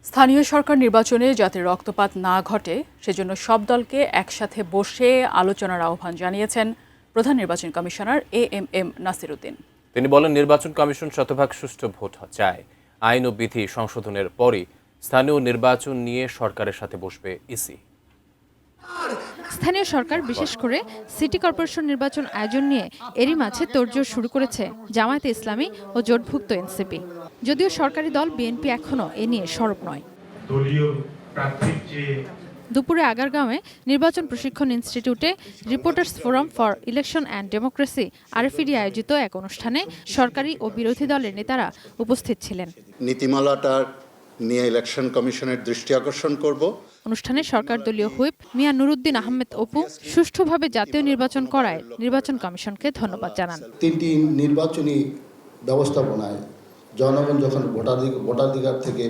স্থানীয় সরকার নির্বাচনে যাতে রক্তপাত না ঘটে সেজন্য সব দলকে একসাথে বসে আলোচনার আহ্বান জানিয়েছেন প্রধান নির্বাচন কমিশনার এএমএম নাসির উদ্দিন। তিনি বলেন, নির্বাচন কমিশন শতভাগ সুষ্ঠু ভোট চায়। আইন ও বিধি সংশোধনের পরই স্থানীয় নির্বাচন নিয়ে সরকারের সাথে বসবে ইসি। স্থানীয় সরকার বিশেষ করে সিটি কর্পোরেশন নির্বাচন আয়োজন নিয়ে এরই মাঝে তোড়জোড় শুরু করেছে জামায়াতে ইসলামী ও জোটভুক্ত এনসিপি। যদিও সরকারি দল বিএনপি এখনও এ নিয়ে সরব নয়। দুপুরে আগারগাঁওয়ে নির্বাচন প্রশিক্ষণ ইনস্টিটিউটে reporters forum for election and democracy RFED আয়োজিত এক অনুষ্ঠানে সরকারি ও বিরোধী দলের নেতারা উপস্থিত ছিলেন। নীতিমালাটা নিয়ে ইলেকশন কমিশনের দৃষ্টি আকর্ষণ করব। অনুষ্ঠানে সরকার দলীয় হুইপ মিয়া নুরুদ্দিন আহমেদ অপু সুষ্ঠুভাবে জাতীয় নির্বাচন করায় নির্বাচন কমিশনকে ধন্যবাদ জানান। তিনটি নির্বাচনী ব্যবস্থাপনায় জনগণ যখন ভোটাধিকার থেকে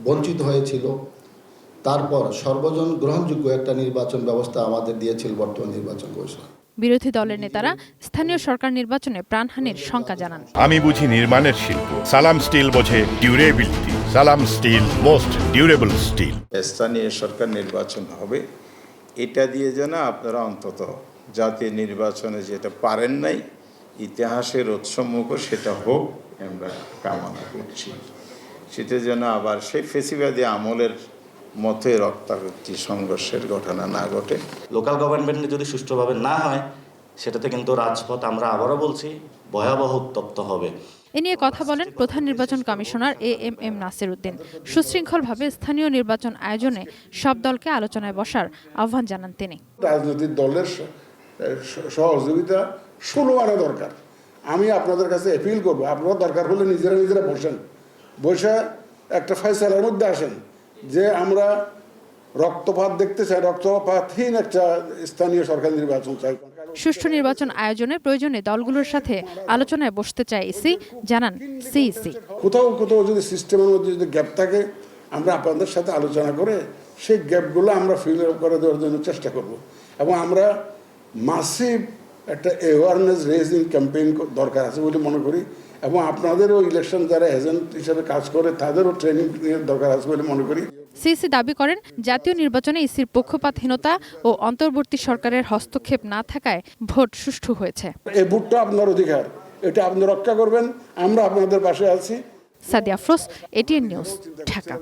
বঞ্চিত হয়েছিল, তারপর সর্বজন গ্রহণযোগ্য একটা নির্বাচন ব্যবস্থা আমাদের দিয়েছিল বর্তমান নির্বাচন কমিশন। বিরোধী দলের নেতারা স্থানীয় সরকার নির্বাচনে প্রাণহানির শঙ্কা জানান। আমি বুঝি নির্মাণের শিল্প, সালাম স্টিল বোঝে ডিউরেবিলিটি। সালাম স্টিল মোস্ট ডিউরেবল স্টিল। স্থানীয় সরকার নির্বাচন হবে, এটা দিয়ে যেন আপনারা অন্তত জাতীয় নির্বাচনে যেটা পারেন নাই, ইতিহাসের উৎসম্মুখ সেটা হোক আমরা কামনা করছি। সেটা যেন আবার সেই ফেসিবাদী আমলের মতে রক্তারক্তি সংঘর্ষের ঘটনা না ঘটে। লোকাল গভর্নমেন্টে যদি সুষ্ঠুভাবে না হয়, সেটাতে কিন্তু রাজপথ, আমরা আবারও বলছি, ভয়াবহ উত্তপ্ত হবে। এ নিয়ে কথা বলেন প্রধান নির্বাচন কমিশনার এএমএম নাসির উদ্দিন। সুশৃঙ্খলভাবে স্থানীয় নির্বাচন আয়োজনে সব দলকে আলোচনায় বসার আহ্বান জানান তিনি। রাজনৈতিক দলের সহযোগিতা আনা দরকার। আমি আপনাদের কাছে অ্যাপিল করব, আপনারা দরকার হলে নিজেরা বসে একটা ফয়সালার মধ্যে আসেন যে আমরা রক্তপাত দেখতে চাই, রক্তপাতহীন একটা স্থানীয় সরকার নির্বাচন চাই। সুষ্ঠু নির্বাচন আয়োজনে প্রয়োজনে দলগুলোর সাথে আলোচনায় বসতে চায় ইসি, জানান সিইসি। কোথাও যদি সিস্টেমের মধ্যে যদি গ্যাপ থাকে, আমরা আপনাদের সাথে আলোচনা করে সেই গ্যাপগুলো আমরা ফিল আপ করে দেওয়ার জন্য চেষ্টা করব। এবং আমরা মাসিভ একটা অ্যাওয়ারনেস রেজিং ক্যাম্পেইন দরকার আছে বলে মনে করি, এবং আপনাদেরও ইলেকশন যারা এজেন্ট হিসেবে কাজ করে তাদেরও ট্রেনিং দরকার আছে বলে মনে করি। সিইসি দাবি করেন, জাতীয় নির্বাচনে ইসির পক্ষপাতহীনতা ও অন্তর্বর্তী সরকারের হস্তক্ষেপ না থাকায় ভোট সুষ্ঠু হয়েছে। এই ভোটটা আপনার অধিকার, এটা আপনি রক্ষা করবেন, আমরা আপনাদের পাশে আছি। Sadia Afroz, ATN news, Dhaka.